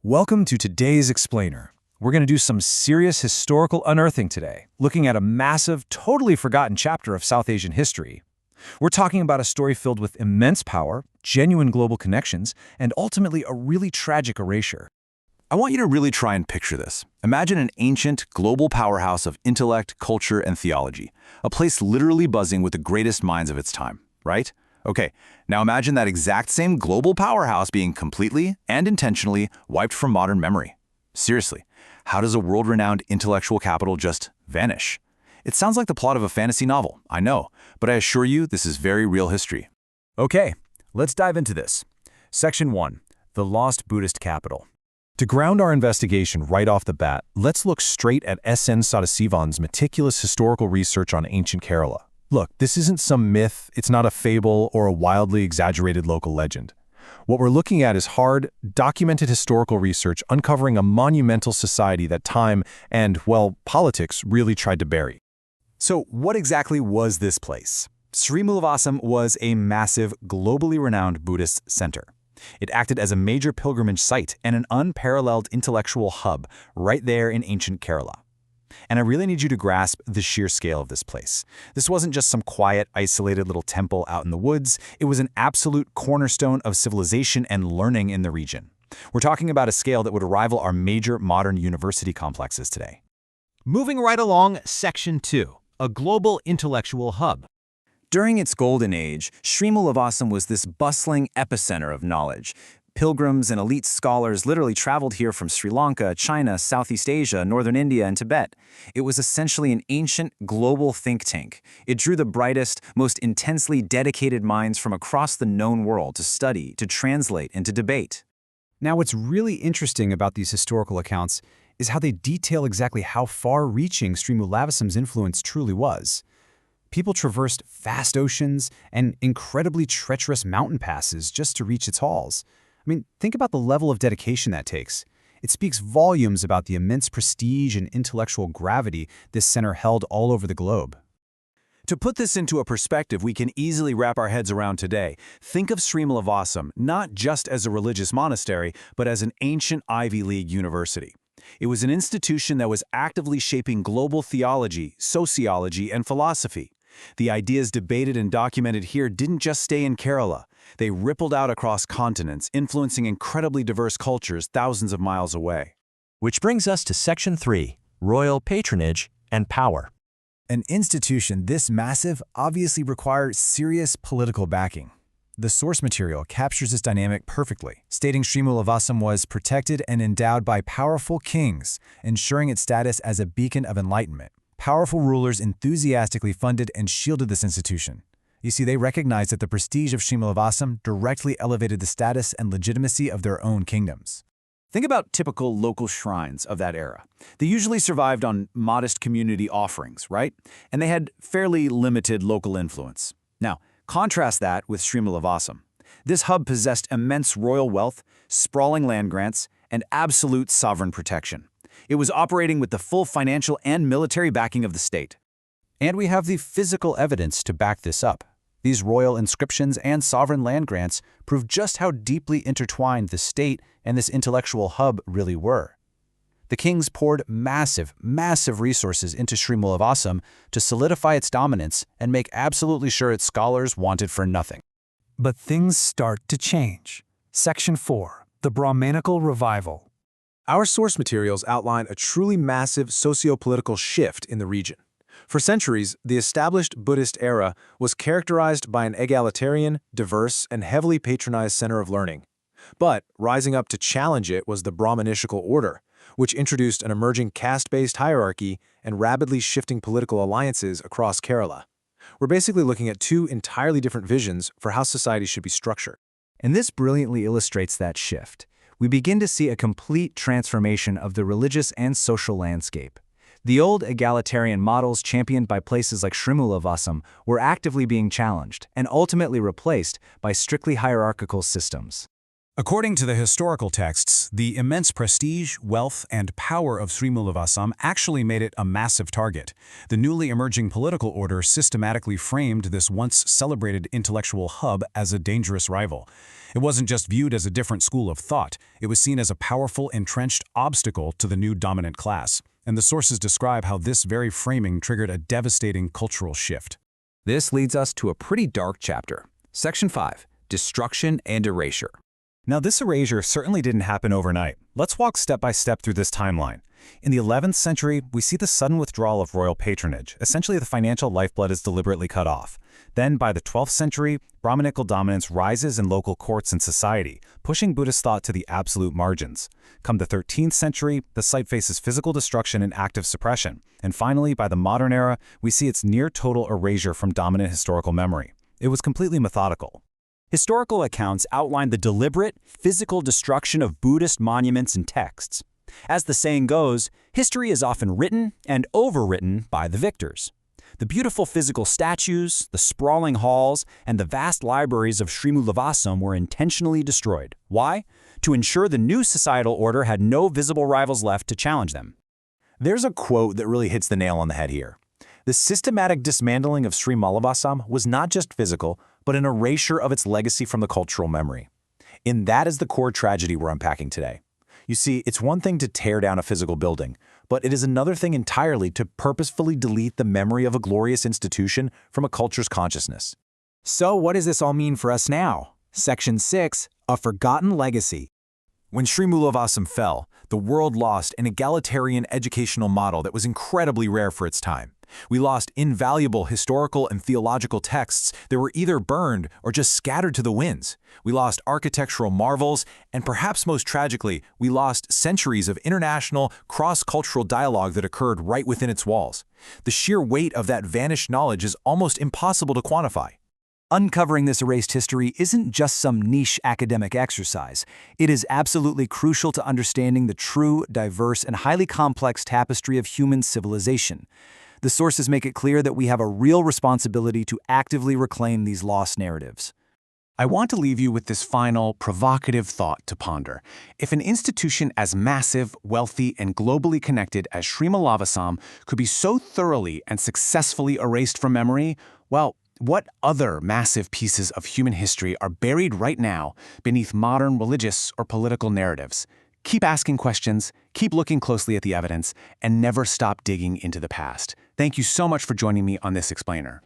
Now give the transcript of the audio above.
Welcome to today's Explainer. We're going to do some serious historical unearthing today, looking at a massive, totally forgotten chapter of South Asian history. We're talking about a story filled with immense power, genuine global connections, and ultimately a really tragic erasure. I want you to really try and picture this. Imagine an ancient, global powerhouse of intellect, culture, and theology, a place literally buzzing with the greatest minds of its time, right? Okay, now imagine that exact same global powerhouse being completely and intentionally wiped from modern memory. Seriously, how does a world-renowned intellectual capital just vanish? It sounds like the plot of a fantasy novel, I know, but I assure you this is very real history. Okay, let's dive into this. Section 1. The Lost Buddhist Capital. To ground our investigation right off the bat, let's look straight at S.N. Sadasivan's meticulous historical research on ancient Kerala. Look, this isn't some myth, it's not a fable or a wildly exaggerated local legend. What we're looking at is hard, documented historical research uncovering a monumental society that time and, well, politics really tried to bury. So what exactly was this place? Srimulavasam was a massive, globally renowned Buddhist center. It acted as a major pilgrimage site and an unparalleled intellectual hub right there in ancient Kerala. And I really need you to grasp the sheer scale of this place. This wasn't just some quiet, isolated little temple out in the woods. It was an absolute cornerstone of civilization and learning in the region. We're talking about a scale that would rival our major modern university complexes today. Moving right along, Section 2, a global intellectual hub. During its golden age, Srimulavasam was this bustling epicenter of knowledge. Pilgrims and elite scholars literally traveled here from Sri Lanka, China, Southeast Asia, northern India, and Tibet. It was essentially an ancient, global think tank. It drew the brightest, most intensely dedicated minds from across the known world to study, to translate, and to debate. Now, what's really interesting about these historical accounts is how they detail exactly how far-reaching Srimulavasam's influence truly was. People traversed vast oceans and incredibly treacherous mountain passes just to reach its halls. I mean, think about the level of dedication that takes. It speaks volumes about the immense prestige and intellectual gravity this center held all over the globe. To put this into a perspective we can easily wrap our heads around today, think of Srimulavasam not just as a religious monastery, but as an ancient Ivy League university. It was an institution that was actively shaping global theology, sociology, and philosophy. The ideas debated and documented here didn't just stay in Kerala. They rippled out across continents, influencing incredibly diverse cultures thousands of miles away. Which brings us to Section 3, royal patronage and power. An institution this massive obviously required serious political backing. The source material captures this dynamic perfectly, stating Srimulavasam was protected and endowed by powerful kings, ensuring its status as a beacon of enlightenment. Powerful rulers enthusiastically funded and shielded this institution. You see, they recognized that the prestige of Srimulavasam directly elevated the status and legitimacy of their own kingdoms. Think about typical local shrines of that era. They usually survived on modest community offerings, right? And they had fairly limited local influence. Now, contrast that with Srimulavasam. This hub possessed immense royal wealth, sprawling land grants, and absolute sovereign protection. It was operating with the full financial and military backing of the state. And we have the physical evidence to back this up. These royal inscriptions and sovereign land grants prove just how deeply intertwined the state and this intellectual hub really were. The kings poured massive resources into Srimulavasam to solidify its dominance and make absolutely sure its scholars wanted for nothing. But things start to change. Section 4. The Brahmanical Revival. Our source materials outline a truly massive socio-political shift in the region. For centuries, the established Buddhist era was characterized by an egalitarian, diverse, and heavily patronized center of learning. But rising up to challenge it was the Brahmanical order, which introduced an emerging caste-based hierarchy and rapidly shifting political alliances across Kerala. We're basically looking at two entirely different visions for how society should be structured. And this brilliantly illustrates that shift. We begin to see a complete transformation of the religious and social landscape. The old egalitarian models championed by places like Srimulavasam were actively being challenged and ultimately replaced by strictly hierarchical systems. According to the historical texts, the immense prestige, wealth, and power of Srimulavasam actually made it a massive target. The newly emerging political order systematically framed this once celebrated intellectual hub as a dangerous rival. It wasn't just viewed as a different school of thought, it was seen as a powerful, entrenched obstacle to the new dominant class. And the sources describe how this very framing triggered a devastating cultural shift. This leads us to a pretty dark chapter. Section 5, Destruction and Erasure. Now, this erasure certainly didn't happen overnight. Let's walk step by step through this timeline. In the 11th century, we see the sudden withdrawal of royal patronage. Essentially, the financial lifeblood is deliberately cut off. Then, by the 12th century, Brahminical dominance rises in local courts and society, pushing Buddhist thought to the absolute margins. Come the 13th century, the site faces physical destruction and active suppression. And finally, by the modern era, we see its near-total erasure from dominant historical memory. It was completely methodical. Historical accounts outline the deliberate, physical destruction of Buddhist monuments and texts. As the saying goes, history is often written and overwritten by the victors. The beautiful physical statues, the sprawling halls, and the vast libraries of Srimulavasam were intentionally destroyed. Why? To ensure the new societal order had no visible rivals left to challenge them. There's a quote that really hits the nail on the head here. The systematic dismantling of Srimulavasam was not just physical, but an erasure of its legacy from the cultural memory. And that is the core tragedy we're unpacking today. You see, it's one thing to tear down a physical building, but it is another thing entirely to purposefully delete the memory of a glorious institution from a culture's consciousness. So what does this all mean for us now? Section 6, A Forgotten Legacy. When Srimulavasam fell, the world lost an egalitarian educational model that was incredibly rare for its time. We lost invaluable historical and theological texts that were either burned or just scattered to the winds. We lost architectural marvels, and perhaps most tragically, we lost centuries of international, cross-cultural dialogue that occurred right within its walls. The sheer weight of that vanished knowledge is almost impossible to quantify. Uncovering this erased history isn't just some niche academic exercise. It is absolutely crucial to understanding the true, diverse, and highly complex tapestry of human civilization. The sources make it clear that we have a real responsibility to actively reclaim these lost narratives. I want to leave you with this final, provocative thought to ponder. If an institution as massive, wealthy, and globally connected as Srimulavasam could be so thoroughly and successfully erased from memory, well, what other massive pieces of human history are buried right now beneath modern religious or political narratives? Keep asking questions, keep looking closely at the evidence, and never stop digging into the past. Thank you so much for joining me on this explainer.